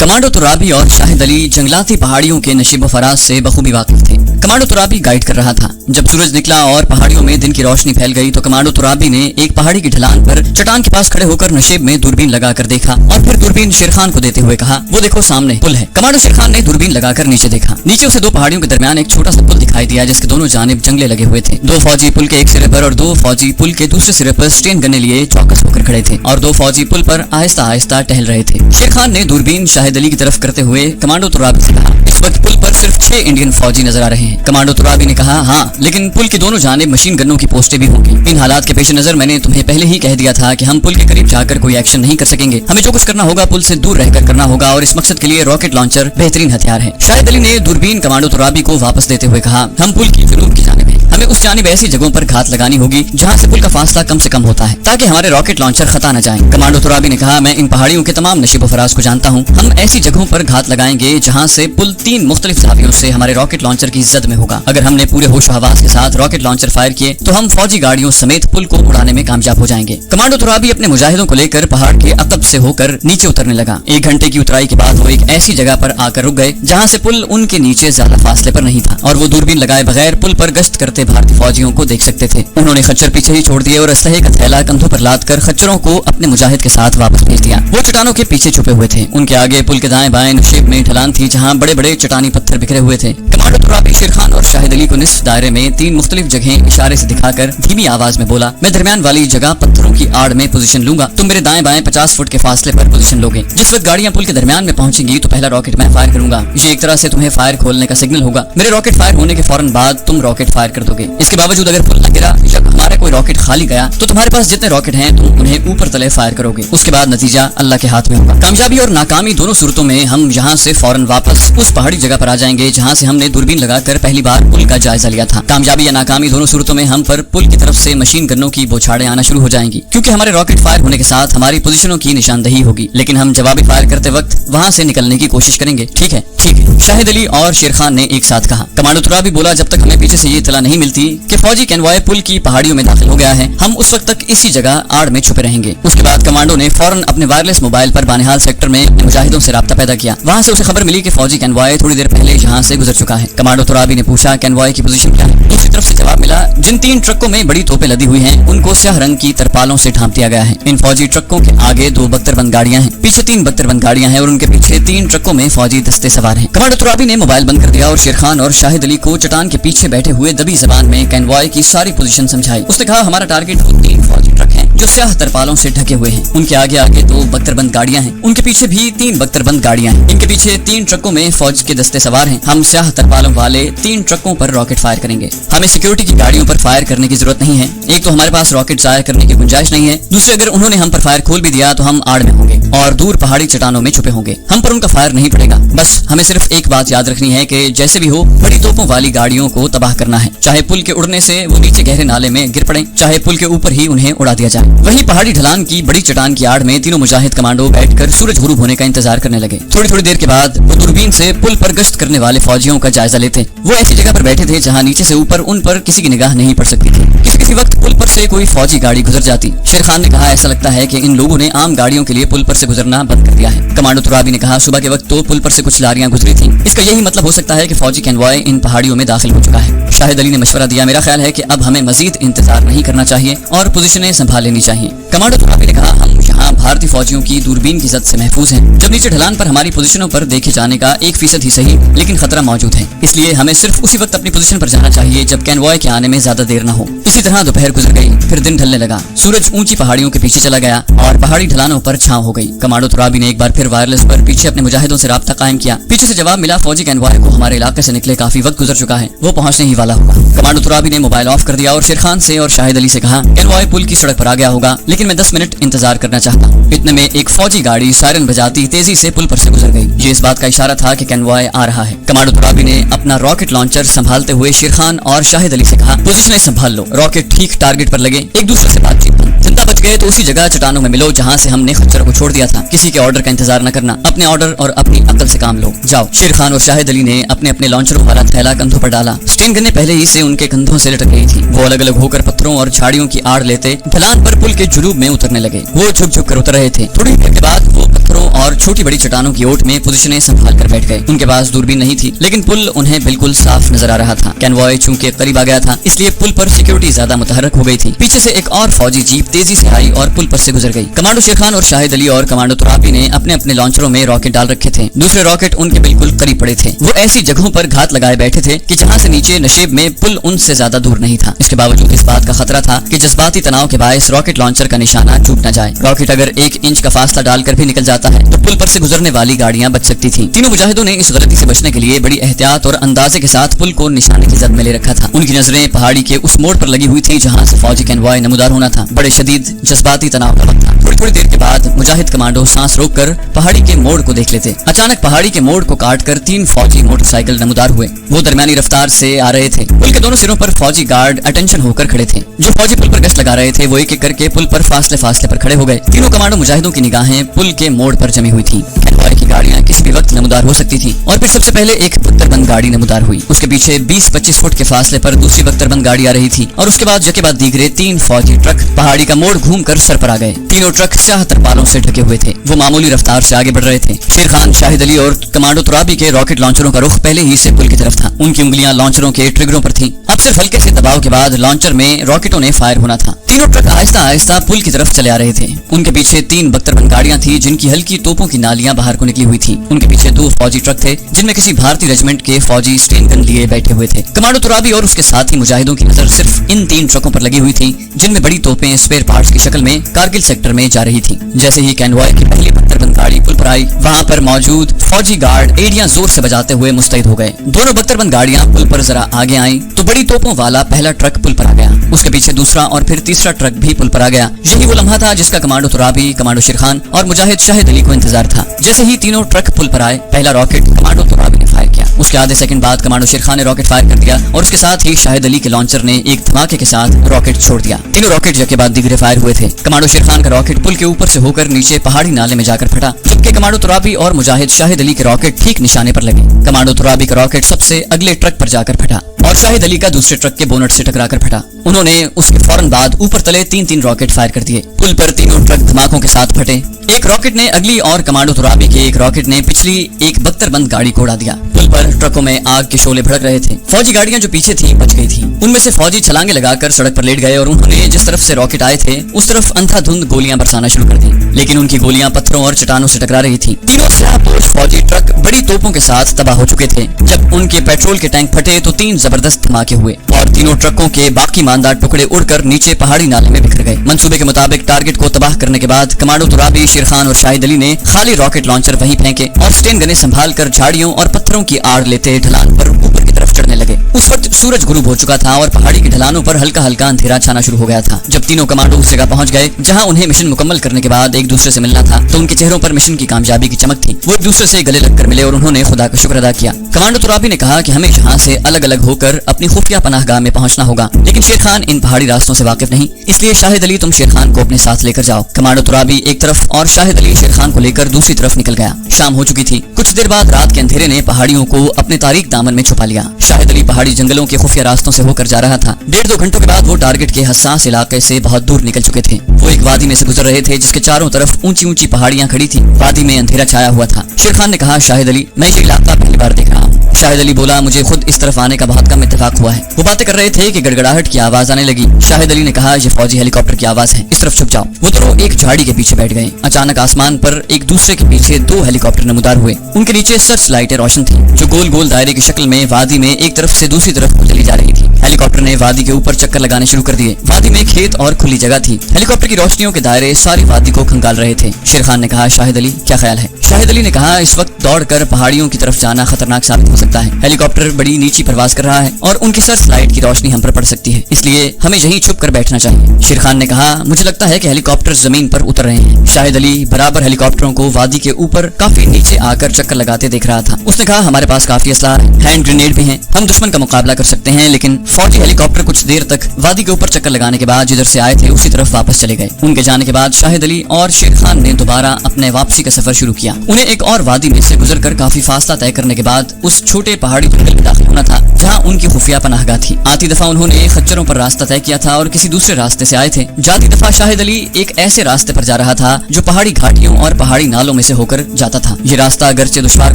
Commando Turabi और शाहिद अली जंगलाती पहाड़ियों के नशीबो फराज से बखूबी वाकिफ थे। कमांडो तुराबी गाइड कर रहा था। जब सूरज निकला और पहाड़ियों में दिन की रोशनी फैल गई तो कमांडो तुराबी ने एक पहाड़ी की ढलान पर चट्टान के पास खड़े होकर नशेब में दूरबीन लगाकर देखा और फिर दूरबीन शेरखान को देते हुए कहा, वो देखो सामने पुल है। कमांडो शेरखान ने दूरबीन लगाकर नीचे देखा। नीचे उसे दो पहाड़ियों के दरमियान एक छोटा सा पुल दिखाई दिया जिसके दोनों जानिब जंगले लगे हुए थे। दो फौजी पुल के एक सिरे पर और दो फौजी पुल के दूसरे सिरे पर स्टेन गन्ने लिए चौकस होकर खड़े थे और दो फौजी पुल पर आहिस्ता आहिस्ता टहल रहे थे। शेरखान ने दूरबीन शाहिद अली की तरफ करते हुए कमांडो तुराबी से कहा, इस वक्त पुल पर सिर्फ 6 इंडियन फौजी नजर आ रहे हैं। कमांडो तुराबी ने कहा, हाँ, लेकिन पुल के दोनों जानिब मशीन गन्नों की पोस्टें भी होंगी। इन हालात के पेश नजर मैंने तुम्हें पहले ही कह दिया था कि हम पुल के करीब जाकर कोई एक्शन नहीं कर सकेंगे। हमें जो कुछ करना होगा पुल से दूर रहकर करना होगा और इस मकसद के लिए रॉकेट लॉन्चर बेहतरीन हथियार है। शाहिद अली ने दूरबीन कमांडो तुराबी को वापस देते हुए कहा, हम पुल की जुनूब की जानिब हैं। हमें उस जानिब ऐसी जगहों पर घात लगानी होगी जहाँ से पुल का फासला कम से कम होता है ताकि हमारे रॉकेट लॉन्चर खता न जाएं। कमांडो तुराबी ने कहा, मैं इन पहाड़ियों के तमाम नशीबो फराज को जानता हूँ। हम ऐसी जगहों पर घात लगाएंगे जहाँ से पुल 3 मुख्तलिफ जावियों से हमारे रॉकेट लॉन्चर की जद में होगा। अगर हमने पूरे होश हवास के साथ रॉकेट लॉन्चर फायर किए तो हम फौजी गाड़ियों समेत पुल को उड़ाने में कामयाब हो जाएंगे। कमांडो तुराबी अपने मुजाहिदों को लेकर पहाड़ के अकब से होकर नीचे उतरने लगा। 1 घंटे की उतराई के बाद वो एक ऐसी जगह पर आकर रुक गए जहाँ से पुल उनके नीचे ज्यादा फासले पर नहीं था और वो दूरबीन लगाए बगैर पुल पर गश्त करते भारतीय फौजियों को देख सकते थे। उन्होंने खच्चर पीछे ही छोड़ दिए और असलहे का थैला कंधों पर लाद कर खच्चरों को अपने मुजाहिद के साथ वापस भेज दिया। वो चट्टानों के पीछे छुपे हुए थे। उनके आगे पुल के दाएं बाएं नशेब में ढलान थी जहाँ बड़े बड़े चट्टानी पत्थर बिखरे हुए थे। कमांडो तुराबी शेरखान और शाहिद अली को निस्फ दायरे में 3 मुख्तलिफ जगहें इशारे से दिखाकर धीमी आवाज में बोला, मैं दरमियान वाली जगह पत्थरों की आड़ में पोजीशन लूंगा। तुम मेरे दाएं बाएं 50 फुट के फासले पर पोजीशन लोगे। जिस वक्त गाड़ियां पुल के दरमियान में पहुंचेंगी तो पहला रॉकेट मैं फायर करूंगा। ये एक तरह से तुम्हें फायर खोलने का सिग्नल होगा। मेरे रॉकेट फायर होने के फौरन बाद तुम रॉकेट फायर कर दोगे। इसके बावजूद अगर पुल न गिरा या हमारा कोई रॉकेट खाली गया तो तुम्हारे पास जितने रॉकेट हैं तुम उन्हें ऊपर तले फायर करोगे। उसके बाद नतीजा अल्लाह के हाथ में होगा। कामयाबी और नाकामी दोनों सूरतों में हम यहाँ से फौरन वापस उस पहाड़ी जगह पर आ जाएंगे जहाँ से हमने दूरबीन लगाकर पहली बार पुल का जायजा लिया था। कामयाबी या नाकामी दोनों सूरतों में हम पर पुल की तरफ से मशीन गन्नों की बौछारें आना शुरू हो जाएंगी क्योंकि हमारे रॉकेट फायर होने के साथ हमारी पोजीशनों की निशानदही होगी। लेकिन हम जवाबी फायर करते वक्त वहाँ से निकलने की कोशिश करेंगे। ठीक है, ठीक है, शाहिद अली और शेरखान ने एक साथ कहा। कमांडो तुराबी बोला, जब तक हमें पीछे से ये इत्तला नहीं मिलती कि फौजी कन्वॉय पुल की पहाड़ियों में दाखिल हो गया है हम उस वक्त तक इसी जगह आड़ में छुपे रहेंगे। उसके बाद कमांडो ने फौरन अपने वायरलेस मोबाइल पर बानिहाल सेक्टर में मुजाहिदों से राब्ता पैदा किया। वहाँ से उसे खबर मिली कि फौजी कन्वॉय थोड़ी देर पहले यहाँ से गुजर चुका है। कमांडो तुराबी ने पूछा, कन्वॉय की पोजीशन क्या है? दूसरी तरफ से जवाब मिला, जिन 3 ट्रकों में बड़ी तोपें लदी हुई हैं उनको स्याह रंग की तरपालों से ढांप दिया गया है। इन फौजी ट्रकों के आगे 2 बख्तरबंद गाड़ियां हैं, पीछे 3 बख्तरबंद गाड़ियां हैं और उनके पीछे 3 ट्रकों में फौजी दस्ते सवार हैं। कमांडो तुराबी ने मोबाइल बंद कर दिया और शेरखान और शाहिद अली को चट्टान के पीछे बैठे हुए दबी जबान में कन्वॉय की सारी पोजीशन समझाई। उसने कहा, हमारा टारगेट 3 फौजी ट्रक हैं जो स्याह तरपालों से ढके हुए हैं। उनके आगे आगे 2 बख्तरबंद गाड़ियां हैं, उनके पीछे भी 3 बख्तरबंद गाड़ियां हैं। इनके पीछे 3 ट्रकों में फौज के दस्ते सवार हैं। हम स्याह तरपालों वाले 3 ट्रकों पर रॉकेट फायर करेंगे। हमें सिक्योरिटी की गाड़ियों पर फायर करने की जरूरत नहीं है। एक तो हमारे पास रॉकेट जाया करने की गुंजाइश नहीं है, दूसरे अगर उन्होंने हम पर फायर खोल भी दिया तो हम आड़ में होंगे और दूर पहाड़ी चट्टानों में छुपे होंगे। हम पर उनका फायर नहीं पड़ेगा। बस हमें सिर्फ एक बात याद रखनी है कि जैसे भी हो बड़ी तोपों वाली गाड़ियों को तबाह करना है। चाहे पुल के उड़ने से वो नीचे गहरे नाले में गिर पड़े, चाहे पुल के ऊपर ही उन्हें उड़ा दिया जाए। वहीं पहाड़ी ढलान की बड़ी चट्टान की आड़ में तीनों मुजाहिद कमांडो बैठकर सूरज गुरूब होने का इंतजार करने लगे। थोड़ी थोड़ी देर के बाद वो दूरबीन से पुल पर गश्त करने वाले फौजियों का जायजा लेते। वो ऐसी जगह पर बैठे थे जहाँ नीचे से ऊपर उन पर किसी की निगाह नहीं पड़ सकती थी। किसी वक्त पुल पर से कोई फौजी गाड़ी गुजर जाती। शेरखान ने कहा, ऐसा लगता है कि इन लोगों ने आम गाड़ियों के लिए पुल पर से गुजरना बंद कर दिया है। कमांडो तुराबी ने कहा, सुबह के वक्त तो पुल पर से कुछ लारियां गुजरी थीं। इसका यही मतलब हो सकता है कि फौजी कन्वॉय इन पहाड़ियों में दाखिल हो चुका है। शाहिद अली ने मशवरा दिया, मेरा ख्याल है कि अब हमें मजीद इंतजार नहीं करना चाहिए और पोजीशनें संभाल लेनी चाहिए। कमांडो तुराबी ने कहा, हम यहाँ भारतीय फौजियों की दूरबीन की जद से महफूज हैं। जब नीचे ढलान पर हमारी पोजीशनों पर देखे जाने का 1% ही सही लेकिन खतरा मौजूद है, इसलिए हमें सिर्फ उसी वक्त अपनी पोजीशन पर जाना चाहिए जब कन्वॉय के आने में ज्यादा देर न हो। इसी तरह दोपहर गुजर गई, फिर दिन ढलने लगा। सूरज ऊंची पहाड़ियों के पीछे चला गया और पहाड़ी ढलानों पर छांव हो गई। कमांडो तुराबी ने एक बार फिर वायरलेस पर पीछे अपने मुजाहिदों से राब्ता कायम किया। पीछे से जवाब मिला, फौजी कन्वॉय को हमारे इलाके से निकले काफी वक्त गुजर चुका है, वो पहुंचने ही वाला होगा। कमांडो तुराबी ने मोबाइल ऑफ कर दिया और शेरखान से और शाहिद अली से कहा, कन्वॉय पुल की सड़क पर आ गया होगा लेकिन मैं 10 मिनट इंतजार करना चाहता हूँ। इतने में एक फौजी गाड़ी सायरन बजाती तेजी से पुल पर से गुजर गई। ये इस बात का इशारा था कि कन्वॉय आ रहा है। कमांडो तुराबी ने अपना रॉकेट लॉन्चर संभालते हुए शेरखान और शाहिद अली से कहा, पोजीशनें संभाल लो, रॉकेट ठीक टारगेट पर लगे, एक दूसरे से बातचीत बंद। जिंदा बच गए तो उसी जगह चट्टानों में मिलो जहाँ से हमने खच्चर को छोड़ दिया था। किसी के ऑर्डर का इंतजार न करना, अपने ऑर्डर और अपनी अकल से काम लो। जाओ। शेरखान और शाहिद अली ने अपने अपने लॉन्चरों वाला थैला कंधों पर डाला। स्टेन गन्ने पहले ही से उनके कंधों से लटक गई थी। वो अलग अलग होकर पत्थरों और झाड़ियों की आड़ लेते ढलान पर पुल के जुनूब में उतरने लगे। वो झुक झुक कर उतर रहे थे। थोड़ी देर के बाद वो पत्थरों और छोटी बड़ी चट्टानों की ओट में पोजीशनें संभाल कर बैठ गए। उनके पास दूरबीन नहीं थी, लेकिन पुल उन्हें बिल्कुल साफ नजर आ रहा था। कन्वॉय चूंकि करीब आ गया था, इसलिए पुल पर सिक्योरिटी ज्यादा मुतहरक हो गई थी। पीछे से एक और फौजी जीप तेजी से आई और पुल पर से गुजर गई। कमांडो शेरखान और शाहिद अली और कमांडो तुराबी ने अपने अपने लॉन्चरों में रॉकेट डाल रखे थे। दूसरे रॉकेट उनके बिल्कुल करीब पड़े थे। वो ऐसी जगहों पर घात लगाए बैठे थे कि जहां से नीचे नशेब में पुल उनसे ज्यादा दूर नहीं था। इसके बावजूद इस बात का खतरा था कि जज्बाती तनाव के बायस रॉकेट लॉन्चर का निशाना चूक न जाए। रॉकेट अगर 1 इंच का फासला डालकर भी निकल जाता है तो पुल पर से गुजरने वाली गाड़ियां बच सकती थी। तीनों मुजाहिदों ने इस गलती से बचने के लिए बड़ी एहतियात और अंदाजे के साथ पुल को निशाने की जद में ले रखा था। उनकी नजरें पहाड़ी के उस मोड़ पर लगी हुई थी जहां से फौजी कन्वॉय नमूदार होना था। बड़े शदीद जज्बाती तनाव का वक्त था। थोड़ी देर के बाद मुजाहिद कमांडो सांस रोककर पहाड़ी के मोड़ को देख लेते। अचानक पहाड़ी के मोड़ को काटकर 3 फौजी मोटरसाइकिल नमूदार हुए। वो दरमियानी रफ्तार से आ रहे थे। पुल के दोनों सिरों पर फौजी गार्ड अटेंशन होकर खड़े थे। जो फौजी पुल पर गश्त लगा रहे थे वो एक एक करके पुल पर फासले फासले पर खड़े हो गए। तीनों कमांडो मुजाहिदों की निगाहें पुल के मोड़ पर जमी हुई थी। कन्वॉय की गाड़ियां किसी भी वक्त नमूदार हो सकती थी। और फिर सबसे पहले एक बख्तरबंद गाड़ी नमूदार हुई। उसके पीछे 20-25 फुट के फासले पर दूसरी बख्तरबंद गाड़ी आ रही थी। और उसके बाद जके बाद दीगरे 3 फौजी ट्रक पहाड़ी का मोड़ घूमकर सर पर आ गए। तीनों ट्रक स्याह तरपालों से ढके हुए थे। वो मामूली रफ्तार से आगे बढ़ रहे थे। शेरखान, शाहिद अली और कमांडो तुराबी के रॉकेट लॉन्चरों का रुख पहले ही से पुल की तरफ था। उनकी उंगलियां लॉन्चरों के ट्रिगरों पर थीं। अब सिर्फ हल्के से दबाव के बाद लॉन्चर में रॉकेटों ने फायर होना था। तीनों ट्रक आहिस्ता आहिस्ता पुल की तरफ चले आ रहे थे। उनके पीछे 3 बख्तरबंद गाड़ियां थी जिनकी हल्की तोपों की नालियां बाहर को निकली हुई थी। उनके पीछे 2 फौजी ट्रक थे जिनमें किसी भारतीय रेजिमेंट के फौजी स्टेन गन लिए बैठे हुए थे। कमांडो तुराबी और उसके साथी मुजाहिदों की नजर सिर्फ इन 3 ट्रकों पर लगी हुई थी जिनमें बड़ी तोपें स्पेयर पार्ट्स की शक्ल में कारगिल सेक्टर में जा रही थी। जैसे ही कन्वॉय की पहली बख्तरबंद गाड़ी पुल पर आई, वहां पर मौजूद फौजी गार्ड एड़ियां जोर से बजाते हुए मुस्तैद हो गए। दोनों बख्तरबंद गाड़ियां पुल पर जरा आगे आईं तो बड़ी तोपों वाला पहला ट्रक पुल पर आ गया। उसके पीछे दूसरा और फिर तीसरा ट्रक भी पुल पर आ गया। यही वो लम्हा था जिसका कमांडो तुराबी, कमांडो शेरखान और मुजाहिद शाहिद अली को इंतजार था। जैसे ही तीनों ट्रक पुल पर आए, पहला रॉकेट कमांडो तुराबी ने फायर किया। उसके आधे सेकंड बाद कमांडो शेरखान ने रॉकेट फायर कर दिया और उसके साथ ही शाहिद अली के लॉन्चर ने एक धमाके के साथ रॉकेट छोड़ दिया। तीनों रॉकेट जके बाद दिगरे फायर हुए थे। कमांडो शेरखान का रॉकेट पुल के ऊपर से होकर नीचे पहाड़ी नाले में जाकर फटा, जबकि कमांडो तुराबी और मुजाहिद शाहिद अली के रॉकेट ठीक निशाने पर लगे। कमांडो तुराबी का रॉकेट सबसे अगले ट्रक पर जाकर फटा और शाहिद अली का दूसरे ट्रक के बोनट से टकराकर फटा। उन्होंने उसके फौरन बाद ऊपर तले 3-3 रॉकेट फायर कर दिए। पुल पर तीनों ट्रक धमाकों के साथ फटे। एक रॉकेट ने अगली और कमांडो तुराबी के एक रॉकेट ने पिछली एक बख्तरबंद गाड़ी को उड़ा दिया। पुल पर ट्रकों में आग के शोले भड़क रहे थे। फौजी गाड़ियां जो पीछे थी बच गई थी। उनमें से फौजी छलांगे लगाकर सड़क पर लेट गए और उन्होंने जिस तरफ से रॉकेट आए थे उस तरफ अंधाधुंध गोलियां बरसाना शुरू कर दी, लेकिन उनकी गोलियां पत्थरों और चट्टानों से टकरा रही थी। तीनों स्याहपोश फौजी ट्रक बड़ी तोपों के साथ तबाह हो चुके थे। जब उनके पेट्रोल के टैंक फटे तो 3 जबरदस्त धमाके हुए और तीनों ट्रकों के बाकी मानदार टुकड़े उड़कर नीचे पहाड़ी नाले में बिखर गए। मंसूबे के मुताबिक टारगेट को तबाह करने के बाद कमांडो तुराबी, शेरखान और शाहिद अली ने खाली रॉकेट लॉन्चर वहीं फेंके और स्टेन गने संभाल कर झाड़ियों और पत्थरों की आड़ लेते ढलान पर ऊपर की तरफ चढ़ने लगे। उस वक्त सूरज गुरूब हो चुका था और पहाड़ी की ढलानों पर हल्का हल्का अंधेरा छाना शुरू हो गया था। जब तीनों कमांडो उस जगह पहुंच गए जहां उन्हें मिशन मुकम्मल करने के बाद एक दूसरे से मिलना था, तो उनके चेहरों पर मिशन की कामयाबी की चमक थी। वो एक दूसरे से गले लगकर मिले और उन्होंने खुदा का शुक्र अदा किया। कमांडो तुराबी ने कहा कि हमें यहाँ से अलग अलग होकर अपनी खुफिया पनाहगाह में पहुंचना होगा, लेकिन शेरखान इन पहाड़ी रास्तों से वाकिफ नहीं, इसलिए शाहिद अली तुम शेरखान को अपने साथ लेकर जाओ। कमांडो तुराबी एक तरफ और शाहिद अली शेरखान को लेकर दूसरी तरफ निकल गया। शाम हो चुकी थी। कुछ देर बाद रात के अंधेरे ने पहाड़ियों को अपने तारीक दामन में छुपा लिया। शाहिद अली पहाड़ी जंगलों के खुफिया रास्तों से होकर जा रहा था। 1.5-2 घंटों के बाद वो टारगेट के हसास इलाके से बहुत दूर निकल चुके थे। वो एक वादी में से गुजर रहे थे जिसके चारों तरफ ऊंची ऊंची पहाड़ियां खड़ी थी। वादी में अंधेरा छाया हुआ था। शेरखान ने कहा, शाहिद अली मैं ये इलाका पहली बार देख रहा हूँ। शाहिद अली बोला, मुझे खुद इस तरफ आने का बहुत कम इत्तेफाक हुआ है। वो बातें कर रहे थे कि गड़गड़ाहट की आवाज आने लगी। शाहिद अली ने कहा, ये फौजी हेलीकॉप्टर की आवाज है, इस तरफ छुप जाओ। वो दोनों एक झाड़ी के पीछे बैठ गए। अचानक आसमान पर एक दूसरे के पीछे 2 हेलीकॉप्टर नमूदार हुए। उनके नीचे सर्च लाइटें रोशन थी जो गोल गोल दायरे की शक्ल में वादी में एक तरफ से दूसरी तरफ को चली जा रही थी। हेलीकॉप्टर ने वादी के ऊपर चक्कर लगाने शुरू कर दिए। वादी में खेत और खुली जगह थी। हेलीकॉप्टर की रोशनियों के दायरे सारी वादी को खंगाल रहे थे। शेरखान ने कहा, शाहिद अली क्या ख्याल है? शाहिद अली ने कहा, इस वक्त दौड़कर पहाड़ियों की तरफ जाना खतरनाक साबित हो सकता है। हेलीकॉप्टर बड़ी नीची परवाज कर रहा है और उनकी सर्च लाइट की रोशनी हम पर पड़ सकती है, इसलिए हमें यहीं छुप कर बैठना चाहिए। शेरखान ने कहा, मुझे लगता है कि हेलीकॉप्टर जमीन पर उतर रहे हैं। शाहिद अली बराबर हेलीकॉप्टरों को वादी के ऊपर काफी नीचे आकर चक्कर लगाते देख रहा था। उसने कहा, हमारे पास काफी असलाह है, हैंड ग्रेनेड भी हैं, हम दुश्मन का मुकाबला कर सकते हैं, लेकिन फौजी हेलीकॉप्टर कुछ देर तक वादी के ऊपर चक्कर लगाने के बाद जिधर से आए थे उसी तरफ वापस चले गए। उनके जाने के बाद शाहिद अली और शेर खान ने दोबारा अपने वापसी का सफर शुरू किया। उन्हें एक और वादी में से गुजरकर काफी फासला तय करने के बाद उस छोटे पहाड़ी जंगल में दाखिल होना था जहाँ उनकी खुफिया पनाहगाह थी। आती दफा उन्होंने खच्चरों पर रास्ता तय किया था और किसी दूसरे रास्ते से आए थे। जाती दफा शाहिद अली एक ऐसे रास्ते पर जा रहा था जो पहाड़ी घाटियों और पहाड़ी नालों में से होकर जाता था। ये रास्ता अगरचे दुश्वार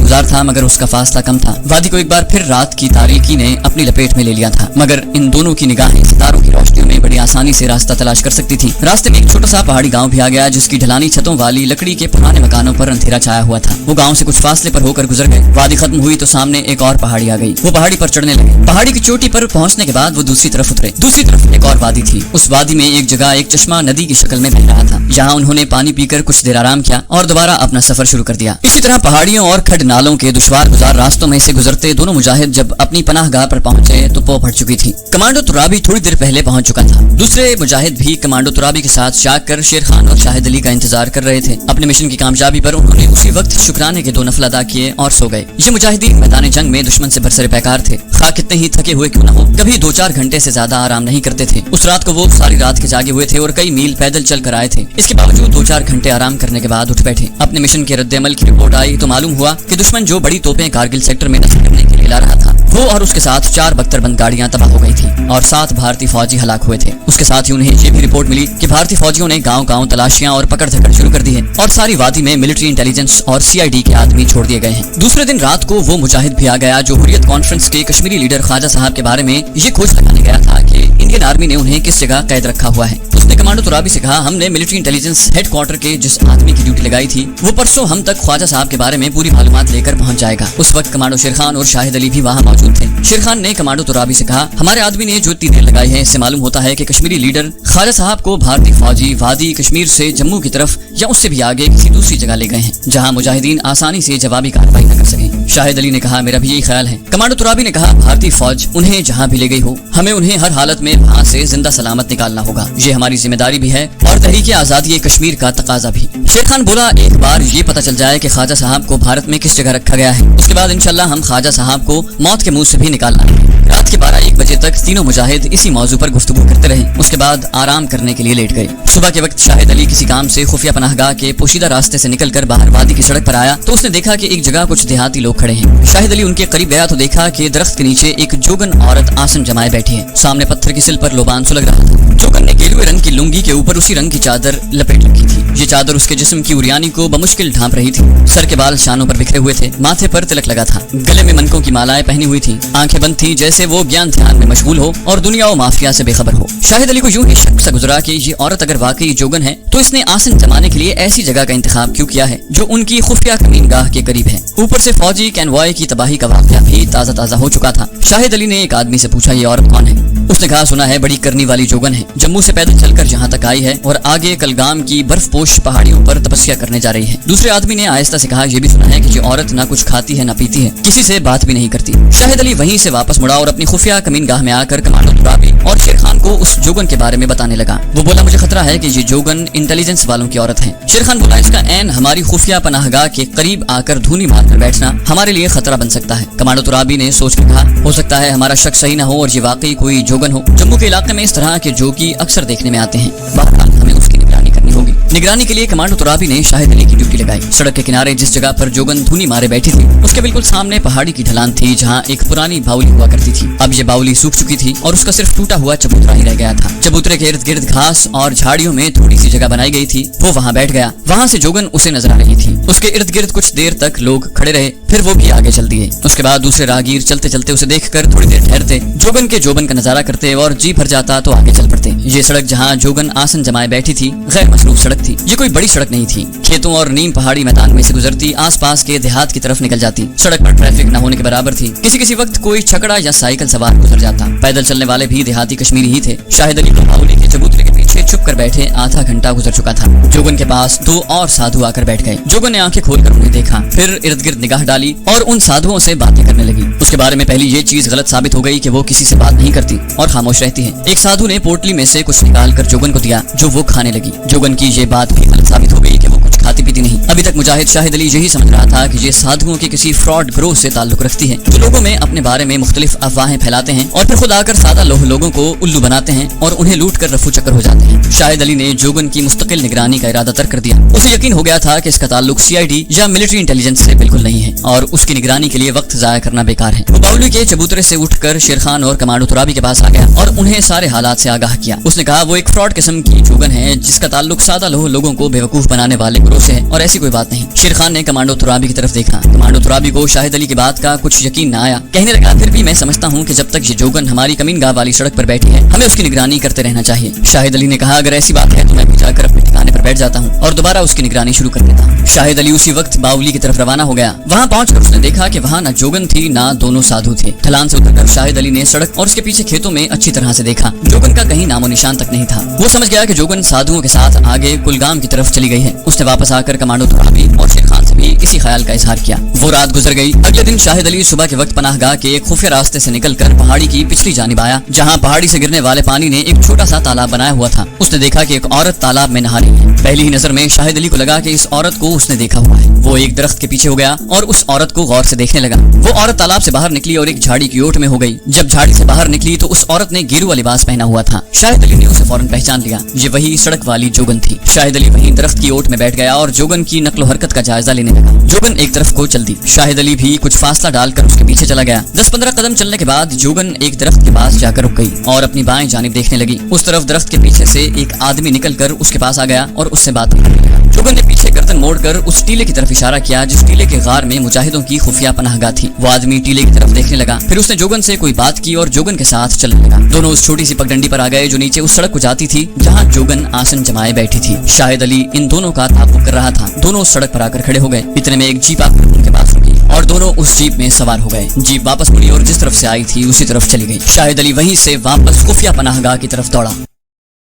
गुजार था मगर उसका फासला कम था। वादी को एक बार फिर रात की तारीकी ने अपनी लपेट में ले लिया था मगर इन दोनों की निगाहें सितारों की रोशनी में बड़ी आसानी से रास्ता तलाश कर सकती थी। रास्ते में एक छोटा सा पहाड़ी गांव भी आ गया जिसकी ढलानी छतों वाली लकड़ी के पुराने मकानों पर अंधेरा छाया हुआ था। वो गांव से कुछ फासले पर होकर गुजर गए। वादी खत्म हुई तो सामने एक और पहाड़ी आ गई। वो पहाड़ी पर चढ़ने लगे। पहाड़ी की चोटी पर पहुंचने के बाद वो दूसरी तरफ उतरे। दूसरी तरफ एक और वादी थी। उस वादी में एक जगह एक चश्मा नदी की शक्ल में बह रहा था। यहाँ उन्होंने पानी पीकर कुछ देर आराम किया और दोबारा अपना सफर शुरू कर दिया। इसी तरह पहाड़ियों और खड नालों के दुश्वार गुजार रास्तों में से गुजरते दोनों मुजाहिद जब अपनी पनाहगाह पर पहुंचे तो पौ फट चुकी थी। कमांडो तुराबी थोड़ी देर पहले पहुंच चुका था। दूसरे मुजाहिद भी कमांडो तुराबी के साथ जाग कर शेर खान और शाहिद अली का इंतजार कर रहे थे। अपने मिशन की कामयाबी पर उन्होंने उसी वक्त शुक्राने के 2 नफल अदा किए और सो गए। ये मुजाहिदीन मैदान जंग में दुश्मन से बरसरे पैकार थे। खा कितने ही थके हुए क्यों न हो, कभी 2-4 घंटे से ज्यादा आराम नहीं करते थे। उस रात को वो सारी रात के जागे हुए थे और कई मील पैदल चल कर आए थे। इसके बावजूद 2-4 घंटे आराम करने के बाद उठ बैठे। अपने मिशन के रद्द-ए-अमल की रिपोर्ट आई तो मालूम हुआ कि दुश्मन जो बड़ी तोपें कारगिल सेक्टर में नस्ल करने के लिए ला रहा था वो और उसके साथ 4 बख्तरबंद गाड़ियां तबाह हो गई थी और 7 भारतीय फौजी हलाक हुए थे। उसके साथ ही उन्हें ये भी रिपोर्ट मिली कि भारतीय फौजियों ने गांव-गांव तलाशियां और पकड़ धकड़ शुरू कर दी है और सारी वादी में मिलिट्री इंटेलिजेंस और CID के आदमी छोड़ दिए गए हैं। दूसरे दिन रात को वो मुजाहिद भी आ गया जो हुर्रियत कॉन्फ्रेंस के कश्मीरी लीडर ख्वाजा साहब के बारे में ये खोज लगाने गया था कि इंडियन आर्मी ने उन्हें किस जगह कैद रखा हुआ है। उसने कमांडो तुराबी से कहा, हमने मिलिट्री इंटेलिजेंस हेडक्वार्टर के जिस आदमी की ड्यूटी लगाई थी वो परसों हम तक ख्वाजा साहब के बारे में पूरी मालूमात लेकर पहुंच जाएगा। उस वक्त कमांडो शेर खान और शाहिद अली भी वहाँ मौजूद थे। शेर खान ने कमांडो तुराबी से कहा, हमारे आदमी ने जो इतनी देर लगाई है इससे मालूम होता है कि कश्मीरी लीडर ख्वाजा साहब को भारतीय फौजी वादी कश्मीर से जम्मू की तरफ या उससे भी आगे किसी दूसरी जगह ले गए हैं जहाँ मुजाहिदीन आसानी से जवाबी कार्रवाई न कर सके। शाहिद अली ने कहा, मेरा भी यही ख्याल है। कमांडो तुराबी ने कहा, भारतीय फौज उन्हें जहाँ भी ले गई हो हमें उन्हें हर हालत में वहाँ से जिंदा सलामत निकालना होगा। ये हमारी जिम्मेदारी भी है और तहरीक आजादी कश्मीर का तकाजा भी। शेर खान बोला, एक बार ये पता चल जाए कि ख्वाजा साहब को भारत में किस जगह रखा गया है उसके बाद इंशाल्लाह हम ख्वाजा साहब को मौत के मुंह से भी निकाल लाएंगे। रात के 12-1 बजे तक तीनों मुजाहिद इसी मौजू पर गुफ्तगू करते रहे। उसके बाद आराम करने के लिए लेट गए। सुबह के वक्त शाहिद अली किसी काम से खुफिया पनाहगाह के पोशीदा रास्ते से निकलकर बाहर वादी की सड़क पर आया तो उसने देखा कि एक जगह कुछ देहाती लोग खड़े हैं। शाहिद अली उनके करीब गया तो देखा कि दरख्त के नीचे एक जोगन औरत आसन जमाए बैठी है। सामने पत्थर की सिल पर लोबान सुलग रहा था। जोगन ने गेरुए रंग की लुंगी के ऊपर उसी रंग की चादर लपेट रखी थी। ये चादर उसके जिस्म की उरियानी को बमुश्किल ढांप रही थी। सर के बाल शानों पर बिखरे हुए थे। माथे पर तिलक लगा था। गले में मनकों की मालाएं पहनी हुई थी। आंखें बंद थी जैसे वो ज्ञान ध्यान में मशगूल हो और दुनिया और माफिया से बेखबर हो। शाहिद अली को यूं ही शक सा गुजरा कि ये औरत अगर वाकई जोगन है तो इसने आसन जमाने के लिए ऐसी जगह का इंतखाब क्यों किया है जो उनकी खुफिया कमीनगाह के करीब है। ऊपर से फौजी कैनवॉय की तबाही का वाकया भी ताज़ा हो चुका था। शाहिद अली ने एक आदमी से पूछा, ये औरत कौन है? उसने कहा, सुना है बड़ी करनी वाली जोगन है। जम्मू से पैदल चलकर यहाँ तक आई है और आगे कलगाम की बर्फपोश पहाड़ियों पर तपस्या करने जा रही है। दूसरे आदमी ने आहिस्ता से कहा, ये भी सुना है कि ये औरत ना कुछ खाती है ना पीती है, किसी से बात भी नहीं करती। शाहिद अली वहीं से वापस मुड़ा और अपनी खुफिया कमीनगाह में आकर कमांडो तुराबी और शेर खान को उस जोगन के बारे में बताने लगा। वो बोला, मुझे खतरा है कि ये जोगन इंटेलिजेंस वालों की औरत है। शेर खान बोला, इसका ऐन हमारी खुफिया पनाहगाह के करीब आकर धूनी मारकर बैठना हमारे लिए खतरा बन सकता है। कमांडो तुराबी ने सोच कर कहा, हो सकता है हमारा शक सही न हो और ये वाकई कोई जोगन हो। जम्मू के इलाके में इस तरह के जोगी अक्सर देखने में आते हैं। बहरहाल हमें उसकी निगरानी करनी होगी। निगरानी के लिए कमांडो तुराबी ने शाहिद अली की ड्यूटी लगाई। सड़क के किनारे जिस जगह पर जोगन धूनी मारे बैठी थी उसके बिल्कुल सामने पहाड़ी की ढलान थी जहाँ एक पुरानी बाउली हुआ करती थी। अब ये बाउली सूख चुकी थी और उसका सिर्फ टूटा हुआ चबूतरा ही रह गया था। चबूतरे के इर्द गिर्द घास और झाड़ियों में थोड़ी सी जगह बनाई गई थी। वो वहाँ बैठ गया। वहाँ से जोगन उसे नजर आ रही थी। उसके इर्द गिर्द कुछ देर तक लोग खड़े रहे, फिर वो भी आगे चल दिए। उसके बाद दूसरे राहगीर चलते चलते उसे देखकर थोड़ी देर ठहरते, जोगन के जोबन का नजारा करते और जी भर जाता तो आगे चल पड़ते। ये सड़क जहाँ जोगन आसन जमाए बैठी थी गैर मसरूफ सड़क थी। ये कोई बड़ी सड़क नहीं थी। खेतों और नीम पहाड़ी मैदान में से गुजरती, आसपास के देहात की तरफ निकल जाती। सड़क पर ट्रैफिक न होने के बराबर थी। किसी वक्त कोई छकड़ा या साइकिल सवार गुजर जाता। पैदल चलने वाले भी देहाती कश्मीरी ही थे। शाहिद अली को बाउली के चबूतरे के पीछे छुप कर बैठे आधा घंटा गुजर चुका था। जोगन के पास 2 और साधु आकर बैठ गए। जोगन ने आंखें खोलकर उन्हें देखा, फिर इर्द गिर्द निगाह डाली और उन साधुओं से बातें करने लगी। उसके बारे में पहली ये चीज गलत साबित हो गई कि वो किसी से बात नहीं करती और खामोश रहती है। एक साधु ने पोटली में से कुछ निकाल कर जोगन को दिया जो वो खाने लगी। जोगन की ये बात भी गलत साबित हो गई कि वो कुछ खाती पीती नहीं। अब अभी तक मुजाहिद शाहिद अली यही समझ रहा था कि ये साधुओं के किसी फ्रॉड ग्रोह से ताल्लुक रखती है, जो लोगों में अपने बारे में मुख्तलिफ अफवाहें फैलाते हैं और फिर खुद आकर सादा लोगों को उल्लू बनाते हैं और उन्हें लूट कर रफू चक्कर हो जाते हैं। शाहिद अली ने जोगन की मुस्तकिल निगरानी का इरादा तर्क कर दिया। उसे यकीन हो गया था कि इसका ताल्लुक CID या मिलिट्री इंटेलिजेंस से बिल्कुल नहीं है और उसकी निगरानी के लिए वक्त जाया करना बेकार है। वो बावली के चबूतरे से उठकर शेर खान और कमांडो तुराबी के पास आ गया और उन्हें सारे हालात से आगाह किया। उसने कहा वो एक फ्रॉड किस्म की जोगन है जिसका ताल्लुक सादा लोगों को बेवकूफ बनाने वाले ग्रोह से है और ऐसी कोई बात नहीं। शेर खान ने कमांडो तुराबी की तरफ देखा। कमांडो तुराबी को शाहिद अली की बात का कुछ यकीन न आया। कहने लगा, फिर भी मैं समझता हूँ कि जब तक ये जोगन हमारी कमीनगाह वाली सड़क पर बैठी है हमें उसकी निगरानी करते रहना चाहिए। शाहिद अली ने कहा, अगर ऐसी बात है तो मैं भी जाकर अपने ठिकाने पर बैठ जाता हूँ और दोबारा उसकी निगरानी शुरू कर देता हूँ। शाहिद अली उसी वक्त बावली की तरफ रवाना हो गया। वहाँ पहुंचकर उसने देखा कि वहाँ न जोगन थी न दोनों साधु थे। ढलान से उतरकर शाहिद अली ने सड़क और उसके पीछे खेतों में अच्छी तरह से देखा। जोगन का कहीं नामो निशान तक नहीं था। वो समझ गया कि जोगन साधुओं के साथ आगे कुलगाम की तरफ चली गई है। उसने वापस आकर कमांडो तुराबी और शेर खान से भी इसी ख्याल का इजहार किया। वो रात गुजर गई। अगले दिन शाहिद अली सुबह के वक्त पनाहगाह के एक खुफिया रास्ते से निकलकर पहाड़ी की पिछली जानिब आया, जहाँ पहाड़ी से गिरने वाले पानी ने एक छोटा सा तालाब बनाया हुआ था। उसने देखा कि एक औरत तालाब में नहा रही है। पहली ही नजर में शाहिद अली को लगा कि इस औरत को उसने देखा हुआ है। वो एक दरख्त के पीछे हो गया और उस औरत को गौर से देखने लगा। वो औरत तालाब से बाहर निकली और एक झाड़ी की ओट में हो गई। जब झाड़ी से बाहर निकली तो उस औरत ने गेरुआ लिबास पहना हुआ था। शाहिद अली ने उसे फौरन पहचान लिया। ये वही सड़क वाली जोगन थी। शाहिद अली वहीं दरख्त की ओट में बैठ गया और जोगन की नक्लो हरकत का जायजा लेने लगा। जोगन एक तरफ को चल दी। शाहिद अली भी कुछ फासला डालकर उसके पीछे चला गया। 10-15 कदम चलने के बाद जोगन एक दरख्त के पास जाकर रुक गई और अपनी बाएं जानिब देखने लगी। उस तरफ दरख्त के पीछे से एक आदमी निकलकर उसके पास आ गया और उससे बात करने लगा। जोगन ने पीछे गर्दन मोड़कर उस टीले की तरफ इशारा किया जिस टीले के गार में मुजाहिदों की खुफिया पनाहगाह थी। वो आदमी टीले की तरफ देखने लगा। फिर उसने जोगन से कोई बात की और जोगन के साथ चलने लगा। दोनों उस छोटी सी पगडंडी पर आ गए जो नीचे उस सड़क को जाती थी जहाँ जोगन आसन जमाए बैठी थी। शाहिद अली इन दोनों का ताक़ुब कर रहा था। दोनों उस सड़क पर आकर खड़े हो गए। इतने में एक जीप आकर उनके पास रुकी और दोनों उस जीप में सवार हो गए। जीप वापस मुड़ी और जिस तरफ से आई थी उसी तरफ चली गई। शाहिद अली वहीं से वापस खुफिया पनाहगाह की तरफ दौड़ा।